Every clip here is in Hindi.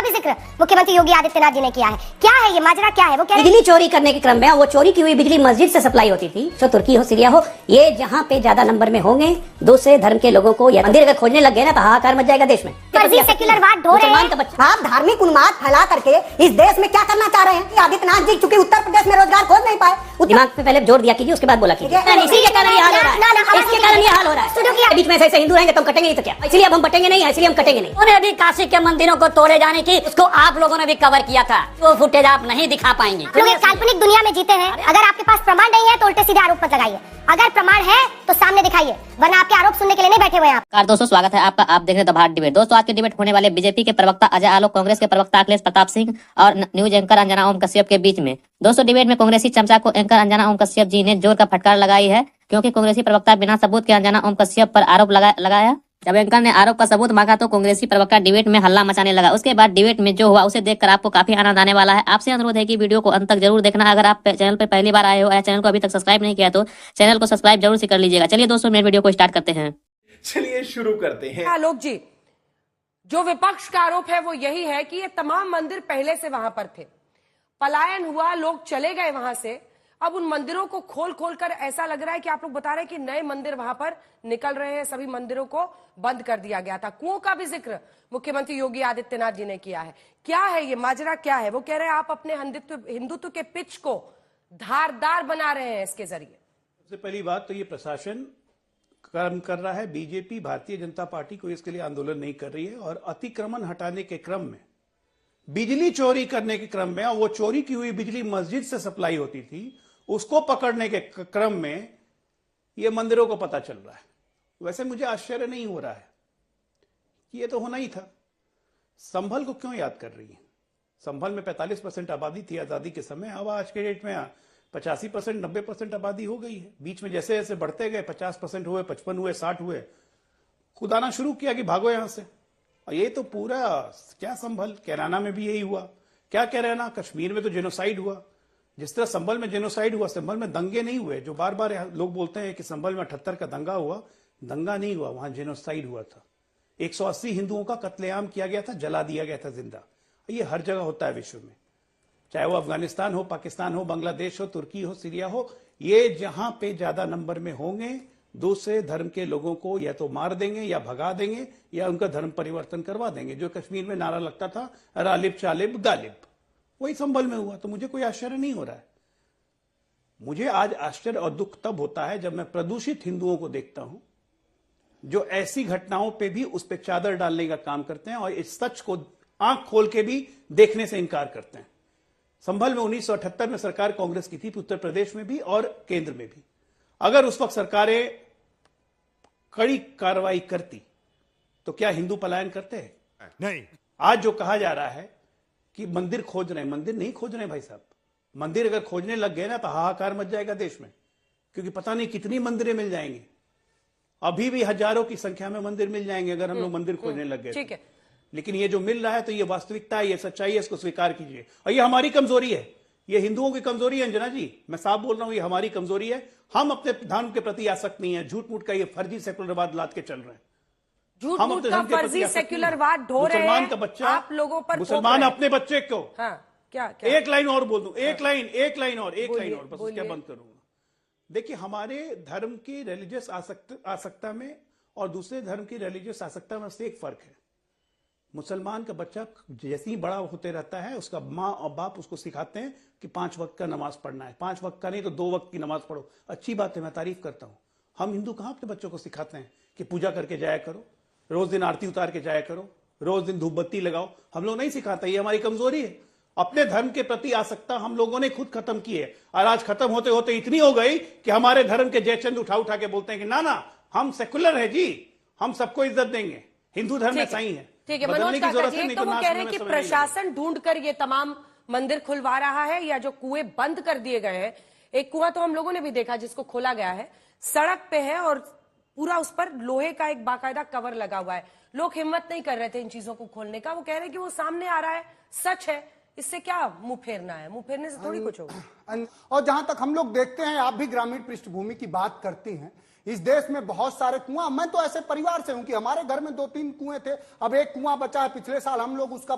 भी जिक्र मुख्यमंत्री योगी आदित्यनाथ जी ने किया है। क्या है ये माजरा, क्या है? वो कह रहे बिजली चोरी करने के क्रम में वो चोरी की हुई बिजली मस्जिद से सप्लाई होती थी, जो तुर्की हो सीरिया हो, ये जहाँ पे ज्यादा नंबर में होंगे दूसरे धर्म के लोगों को या मंदिर अगर खोजने लग गए ना तो हाहाकार मच जाएगा देश में। फर्जी सेक्युलरवाद ढो रहे हैं। आप धार्मिक उन्माद फैला करके इस देश में क्या करना चाह रहे हैं? आदित्यनाथ जी चूंकि उत्तर प्रदेश में रोजगार खोज नहीं पाए, दिमाग पे पहले जोर दिया कीजिए, उसके बाद बोला कीजिए। इसी के कारण ये हाल हो रहा है, इसके कारण ये हाल हो रहा है। बीच में ऐसे हिंदू रहेंगे तो हम कटेंगे तो क्या, इसलिए अब हम बटेंगे नहीं, इसलिए हम कटेंगे नहीं। उन्होंने अभी काशी के मंदिरों को तोड़े जाने की उसको आप लोगों ने भी कवर किया था, वो फुटेज आप नहीं दिखा पाएंगे। लोग एक काल्पनिक दुनिया में जीते हैं। अगर आपके पास प्रमाण नहीं है तो उल्टे सीधे आरोप मत लगाइए, अगर प्रमाण है तो सामने दिखाइए, वरना आपके आरोप सुनने के लिए नहीं बैठे हुए हैं आप। दोस्तों स्वागत है आपका, आप देख रहे हैं द भारत डिबेट। दोस्तों आज के डिबेट होने वाले बीजेपी के प्रवक्ता अजय आलोक, कांग्रेस के प्रवक्ता अखिलेश प्रताप सिंह और न्यूज एंकर अंजना ओम कश्यप के बीच में। दोस्तों डिबेट में कांग्रेसी चमचा को एंकर अंजना ओम कश्यप जी ने जोर का फटकार लगाई है, क्योंकि कांग्रेसी प्रवक्ता बिना सबूत के अंजना ओम कश्यप पर आरोप लगाया। जब एंकर ने आरोप का सबूत मांगा तो कांग्रेसी प्रवक्ता डिबेट में हल्ला मचाने लगा। उसके बाद डिबेट में जो हुआ उसे देखकर आपको काफी आनंद आने वाला है। आपसे अनुरोध है कि वीडियो को अंत तक जरूर देखना। अगर आप चैनल पर पहली बार आए हो या चैनल को अभी तक सब्सक्राइब नहीं किया तो चैनल को सब्सक्राइब जरूर से कर लीजिएगा। चलिए दोस्तों मेरे वीडियो को स्टार्ट करते हैं। चलिए शुरू करते हैं। आलोक जी, जो विपक्ष का आरोप है वो यही है कि ये तमाम मंदिर पहले से वहां पर थे, पलायन हुआ, लोग चले गए वहां से, अब उन मंदिरों को खोल खोल कर ऐसा लग रहा है कि आप लोग बता रहे हैं कि नए मंदिर वहां पर निकल रहे हैं, सभी मंदिरों को बंद कर दिया गया था। कुओं का भी जिक्र मुख्यमंत्री योगी आदित्यनाथ जी ने किया है। क्या है ये माजरा, क्या है? वो कह रहे हैं आप अपने हिंदुत्व के पिच को धारदार बना रहे हैं इसके जरिए। सबसे पहली बात तो ये प्रशासन कर्म कर रहा है, बीजेपी भारतीय जनता पार्टी को इसके लिए आंदोलन नहीं कर रही है, और अतिक्रमण हटाने के क्रम में, बिजली चोरी करने के क्रम में, और वो चोरी की हुई बिजली मस्जिद से सप्लाई होती थी, उसको पकड़ने के क्रम में ये मंदिरों को पता चल रहा है। वैसे मुझे आश्चर्य नहीं हो रहा है कि ये तो होना ही था। संभल को क्यों याद कर रही है? संभल में 45% आबादी थी आजादी के समय, अब आज के डेट में 85% 90% आबादी हो गई है। बीच में जैसे जैसे बढ़ते गए 50% हुए, 55 हुए, 60 हुए, खुद आना शुरू किया कि भागो यहां से। और ये तो पूरा क्या संभल, कैराना में भी यही हुआ। क्या कैराना, कश्मीर में तो जेनोसाइड हुआ। जिस तरह संभल में जेनोसाइड हुआ, संभल में दंगे नहीं हुए। जो बार बार लोग बोलते हैं कि संभल में 78 का दंगा हुआ, दंगा नहीं हुआ, वहां जेनोसाइड हुआ था। 180 हिंदुओं का कत्लेआम किया गया था, जला दिया गया था जिंदा। ये हर जगह होता है विश्व में, चाहे वो अफगानिस्तान हो, पाकिस्तान हो, बांग्लादेश हो, तुर्की हो, सीरिया हो। ये जहां पे ज्यादा नंबर में होंगे दूसरे धर्म के लोगों को या तो मार देंगे या भगा देंगे या उनका धर्म परिवर्तन करवा देंगे। जो कश्मीर में नारा लगता था रालिब चालिब गालिब, वही संभल में हुआ। तो मुझे कोई आश्चर्य नहीं हो रहा है। मुझे आज आश्चर्य और दुख तब होता है जब मैं प्रदूषित हिंदुओं को देखता हूं जो ऐसी घटनाओं पे भी उस पर चादर डालने का काम करते हैं और इस सच को आंख खोल के भी देखने से इनकार करते हैं। संभल में 1978 में सरकार कांग्रेस की थी, उत्तर प्रदेश में भी और केंद्र में भी। अगर उस वक्त सरकारें कड़ी कार्रवाई करती तो क्या हिंदू पलायन करते हैं? नहीं। आज जो कहा जा रहा है कि मंदिर खोज रहे हैं, मंदिर नहीं खोज रहे हैं भाई साहब। मंदिर अगर खोजने लग गए ना तो हाहाकार मच जाएगा देश में, क्योंकि पता नहीं कितनी मंदिरें मिल जाएंगी। अभी भी हजारों की संख्या में मंदिर मिल जाएंगे अगर हम लोग मंदिर खोजने लग गए। ठीक है, लेकिन ये जो मिल रहा है तो ये वास्तविकता है, ये सच्चाई है, इसको स्वीकार कीजिए। और ये हमारी कमजोरी है, ये हिंदुओं की कमजोरी है अंजना जी, मैं साफ बोल रहा हूं, ये हमारी कमजोरी है। हम अपने धर्म के प्रति आसक्त नहीं है। झूठ मूठ का ये फर्जी सेकुलरवाद लाद के चल रहे हैं। झूठ मूठ का फर्जी सेक्युलरवाद ढो रहे हैं। मुसलमान का बच्चा आप लोगों पर मुसलमान अपने बच्चे को, हाँ, क्या एक लाइन और बोल दूं, एक लाइन और बस उसके बंद करूंगा। देखिए, हमारे धर्म की रिलीजियस आसक्ता में और दूसरे धर्म की रिलीजियस आसक्ता में से एक फर्क है। मुसलमान का बच्चा जैसे ही बड़ा होते रहता है, उसका माँ और बाप उसको सिखाते हैं कि 5 वक्त का नमाज पढ़ना है। 5 वक्त का नहीं तो 2 वक्त की नमाज पढ़ो। अच्छी बात है, मैं तारीफ करता हूं। हम हिंदू कहां अपने बच्चों को सिखाते हैं कि पूजा करके जाया करो, रोज दिन आरती उतार के जाया करो, रोज दिन धूप बत्ती लगाओ। हम लोग नहीं सिखाते, ये हमारी कमजोरी है। अपने धर्म के प्रति आसक्ता हम लोगों ने खुद खत्म की है, और आज खत्म होते होते इतनी हो गई कि हमारे धर्म के जयचंद उठा उठा के बोलते हैं कि ना हम सेकुलर है जी, हम सबको इज्जत देंगे, हिंदू धर्म ऐसा ही है। ठीक है मनोज काका जी, तो वो कह रहे हैं कि प्रशासन ढूंढ कर ये तमाम मंदिर खुलवा रहा है, या जो कुएं बंद कर दिए गए हैं। एक कुआं तो हम लोगों ने भी देखा जिसको खोला गया है, सड़क पे है और पूरा उस पर लोहे का एक बाकायदा कवर लगा हुआ है। लोग हिम्मत नहीं कर रहे थे इन चीजों को खोलने का। वो कह रहे हैं कि वो सामने आ रहा है, सच है, इससे क्या मुंह फेरना है? मुंह फेरने से थोड़ी कुछ होगा। और जहां तक हम लोग देखते हैं, आप भी ग्रामीण पृष्ठभूमि की बात करती हैं, इस देश में बहुत सारे कुआं, मैं तो ऐसे परिवार से हूं कि हमारे घर में 2-3 कुएं थे, अब एक कुआं बचा है। पिछले साल हम लोग उसका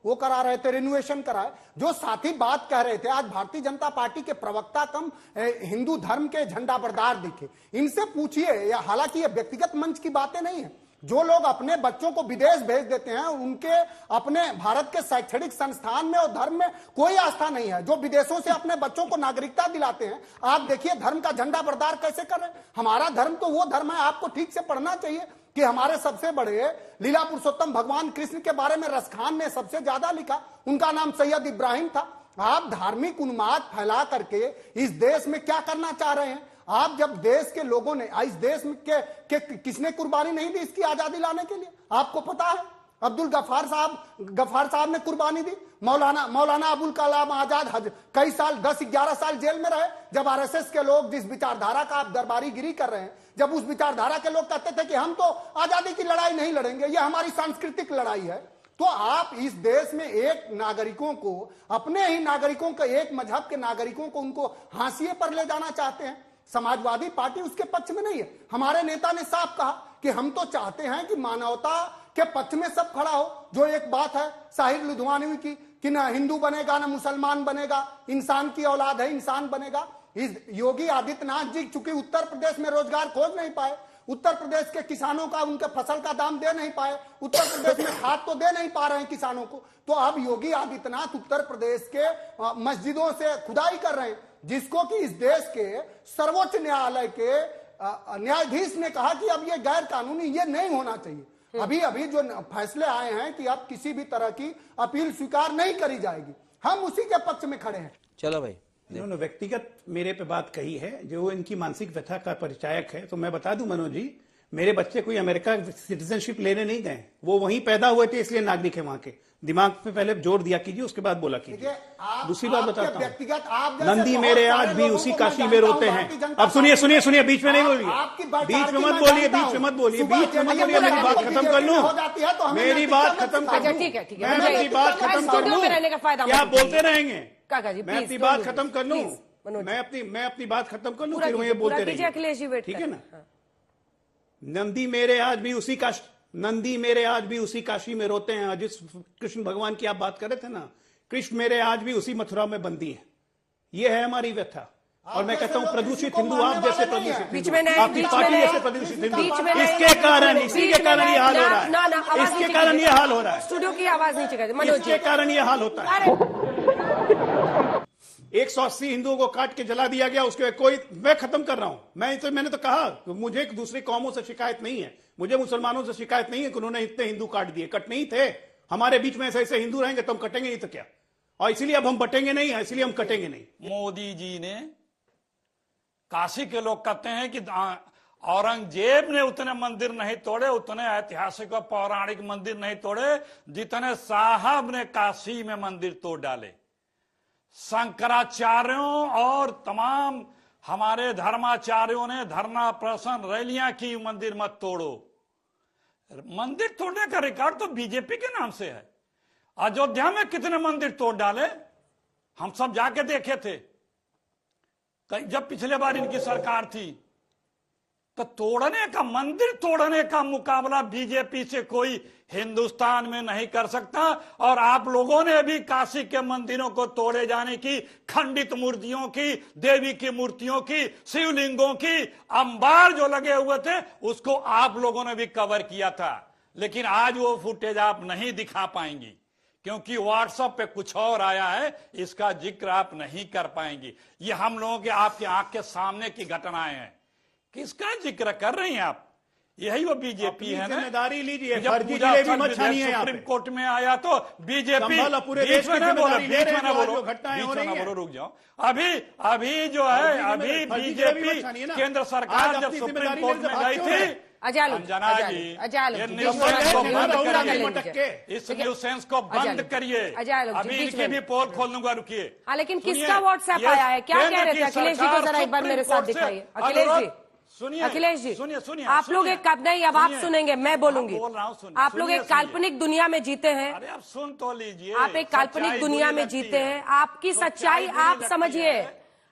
वो करा रहे थे, रिनोवेशन कराए। जो साथी बात कह रहे थे, आज भारतीय जनता पार्टी के प्रवक्ता कम हिंदू धर्म के झंडा बरदार दिखे, इनसे पूछिए। या हालांकि ये व्यक्तिगत मंच की बातें नहीं है, जो लोग अपने बच्चों को विदेश भेज देते हैं, उनके अपने भारत के शैक्षणिक संस्थान में और धर्म में कोई आस्था नहीं है। जो विदेशों से अपने बच्चों को नागरिकता दिलाते हैं, आप देखिए धर्म का झंडा बरदार कैसे कर रहे हैं। हमारा धर्म तो वो धर्म है, आपको ठीक से पढ़ना चाहिए कि हमारे सबसे बड़े लीला पुरुषोत्तम भगवान कृष्ण के बारे में रसखान ने सबसे ज्यादा लिखा, उनका नाम सैयद इब्राहिम था। आप धार्मिक उन्माद फैला करके इस देश में क्या करना चाह रहे हैं? आप जब देश के लोगों ने, इस देश में के किसने कुर्बानी नहीं दी इसकी आजादी लाने के लिए? आपको पता है, अब्दुल गफ्फार साहब ने कुर्बानी दी। मौलाना अबुल कलाम आजाद कई साल 10-11 साल जेल में रहे। जब आरएसएस के लोग, जिस विचारधारा का आप दरबारीगिरी कर रहे हैं, जब उस विचारधारा के लोग कहते थे कि हम तो आजादी की लड़ाई नहीं लड़ेंगे, ये हमारी सांस्कृतिक लड़ाई है, तो आप इस देश में एक नागरिकों को, अपने ही नागरिकों के, एक मजहब के नागरिकों को, उनको हाशिए पर ले जाना चाहते हैं। समाजवादी पार्टी उसके पक्ष में नहीं है। हमारे नेता ने साफ कहा कि हम तो चाहते हैं कि मानवता के पक्ष में सब खड़ा हो। जो एक बात है साहिर लुधियानवी की कि ना हिंदू बनेगा ना मुसलमान बनेगा, इंसान की औलाद है, इंसान बनेगा। इस योगी आदित्यनाथ जी चूंकि उत्तर प्रदेश में रोजगार खोज नहीं पाए, उत्तर प्रदेश के किसानों का, उनके फसल का दाम दे नहीं पाए, उत्तर प्रदेश में खाद तो दे नहीं पा रहे हैं किसानों को, तो अब योगी आदित्यनाथ उत्तर प्रदेश के मस्जिदों से खुदाई कर रहे हैं, जिसको कि इस देश के सर्वोच्च न्यायालय के न्यायाधीश ने कहा कि अब ये गैर कानूनी, ये नहीं होना चाहिए। अभी जो फैसले आए हैं कि अब किसी भी तरह की अपील स्वीकार नहीं करी जाएगी, हम उसी के पक्ष में खड़े हैं। चलो भाई, उन्होंने व्यक्तिगत मेरे पे बात कही है, जो इनकी मानसिक व्यथा का परिचायक है। तो मैं बता दूं मनोज जी, मेरे बच्चे कोई अमेरिका सिटीजनशिप लेने नहीं गए, वो वहीं पैदा हुए थे, इसलिए नागरिक है वहां के। दिमाग पे पहले जोर दिया कीजिए, उसके बाद बोला कीजिए। दूसरी बात बताता हूँ, नंदी मेरे आज भी उसी काशी में रोते हैं। अब सुनिए सुनिए सुनिए, बीच में नहीं बोलिए, बीच में मत बोलिए, बीच में मत बोलिए, बीच में मत बोलिए। मेरी बात खत्म कर लूं, मेरी बात खत्म कर लूं, मैं अपनी बात खत्म कर लूं, क्या बोलते रहेंगे? मैं अपनी बात खत्म कर लूं, मैं अपनी बात खत्म कर लूं, फिर ये बोलते रहेंगे, ठीक है ना? नंदी मेरे आज भी उसी काशी, नंदी मेरे आज भी उसी काशी में रोते हैं। जिस कृष्ण भगवान की आप बात कर रहे थे ना, कृष्ण मेरे आज भी उसी मथुरा में बंदी है। ये है हमारी व्यथा। और मैं कहता हूं प्रदूषित हिंदू, आप जैसे प्रदूषित हिंदू, आपकी पार्टी जैसे प्रदूषित हिंदू, इसके कारण, इसी के कारण ये हाल हो रहा है, इसके कारण ये हाल हो रहा है। स्टूडियो की आवाज नहीं चलेगी, इसके कारण ये हाल होता है। 180 हिंदुओं को काट के जला दिया गया, उसके कोई, मैं खत्म कर रहा हूं। मैंने तो कहा, मुझे दूसरी कौमों से शिकायत नहीं है, मुझे मुसलमानों से शिकायत नहीं है कि उन्होंने इतने हिंदू काट दिए। कट नहीं थे हमारे बीच में, ऐसे हिंदू रहेंगे तो हम कटेंगे नहीं तो क्या? और इसीलिए अब हम बटेंगे नहीं, इसलिए हम कटेंगे नहीं। मोदी जी ने, काशी के लोग कहते हैं कि औरंगजेब ने उतने मंदिर नहीं तोड़े, उतने ऐतिहासिक और पौराणिक मंदिर नहीं तोड़े जितने साहब ने काशी में मंदिर तोड़ डाले। शंकराचार्यों और तमाम हमारे धर्माचार्यों ने धरना प्रदर्शन रैलियां की, मंदिर मत तोड़ो। मंदिर तोड़ने का रिकॉर्ड तो बीजेपी के नाम से है। अयोध्या में कितने मंदिर तोड़ डाले, हम सब जाके देखे थे जब पिछले बार इनकी सरकार थी। तो तोड़ने का, मंदिर तोड़ने का मुकाबला बीजेपी से कोई हिंदुस्तान में नहीं कर सकता। और आप लोगों ने भी काशी के मंदिरों को तोड़े जाने की, खंडित मूर्तियों की, देवी की मूर्तियों की, शिवलिंगों की अंबार जो लगे हुए थे, उसको आप लोगों ने भी कवर किया था। लेकिन आज वो फुटेज आप नहीं दिखा पाएंगी, क्योंकि व्हाट्सएप पे कुछ और आया है, इसका जिक्र आप नहीं कर पाएंगी। ये हम लोगों के, आपके आंख के सामने की घटनाएं हैं। किसका जिक्र कर रही हैं आप? यही वो बीजेपी है ना। जिम्मेदारी लीजिए, जब सुप्रीम कोर्ट में आया तो बीजेपी, बीच में ना बोलो, रुक जाओ। अभी जो है, अभी बीजेपी केंद्र सरकार जब सुप्रीम कोर्ट में गई थी, अंजना जी, इस न्यूसेंस को बंद करिए। अभी इनकी भी पोल खोल दूंगा, रुकिए। लेकिन किसका व्हाट्सएप आया है, क्या कह रहे थे अखिलेश जी को जरा एक बार मेरे साथ दिखाइए। अखिलेश जी, अखिलेश जी, सुनिए, आप लोग एक, नहीं अब आप सुनेंगे, मैं बोलूंगी। आप लोग एक काल्पनिक दुनिया में जीते हैं। अरे आप सुन तो लीजिए। आप एक काल्पनिक दुनिया में जीते हैं। आपकी सच्चाई आप समझिए,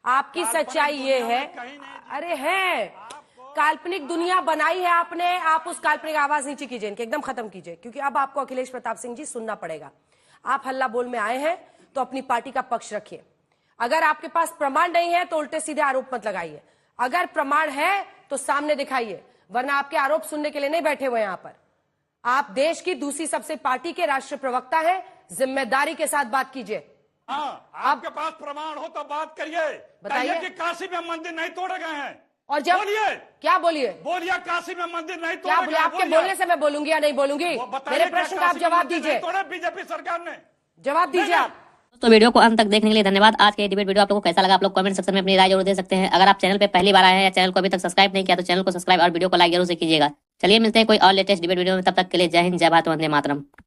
आपकी सच्चाई ये है, अरे है, काल्पनिक दुनिया बनाई है आपने, आप उस काल्पनिक आवाज नीचे कीजिए, इनके एकदम खत्म कीजिए, क्योंकि अब आपको अखिलेश प्रताप सिंह जी सुनना पड़ेगा। आप हल्ला बोल में आए हैं तो अपनी पार्टी का पक्ष रखिए। अगर आपके पास प्रमाण नहीं है तो उल्टे सीधे आरोप मत लगाइए। अगर प्रमाण है तो सामने दिखाइए, वरना आपके आरोप सुनने के लिए नहीं बैठे हुए यहां पर। आप देश की दूसरी सबसे पार्टी के राष्ट्रीय प्रवक्ता हैं, जिम्मेदारी के साथ बात कीजिए। हाँ, आपके पास प्रमाण हो तो बात करिए। बताइए कि काशी में मंदिर नहीं तोड़े गए हैं, और जब बोलिए, क्या बोलिए, बोलिए काशी में मंदिर नहीं क्या तोड़े बोलिए? गए, आपके बोलने से मैं बोलूंगी या नहीं बोलूंगी? मेरे प्रश्न का आप जवाब दीजिए, तोड़े बीजेपी सरकार ने, जवाब दीजिए आप। तो वीडियो को अंत तक देखने के लिए धन्यवाद। आज के डिबेट वीडियो आप लोगों को कैसा लगा, आप लोग कमेंट सेक्शन में अपनी राय जरूर दे सकते हैं। अगर आप चैनल पे पहली बार आए हैं या चैनल को अभी तक सब्सक्राइब नहीं किया तो चैनल को सब्सक्राइब और वीडियो को लाइक जरूर से कीजिएगा। चलिए मिलते हैं कोई और लेटेस्ट डिबेट वीडियो में, तब तक के लिए जय हिंद, जय भारत, वंदे मातरम।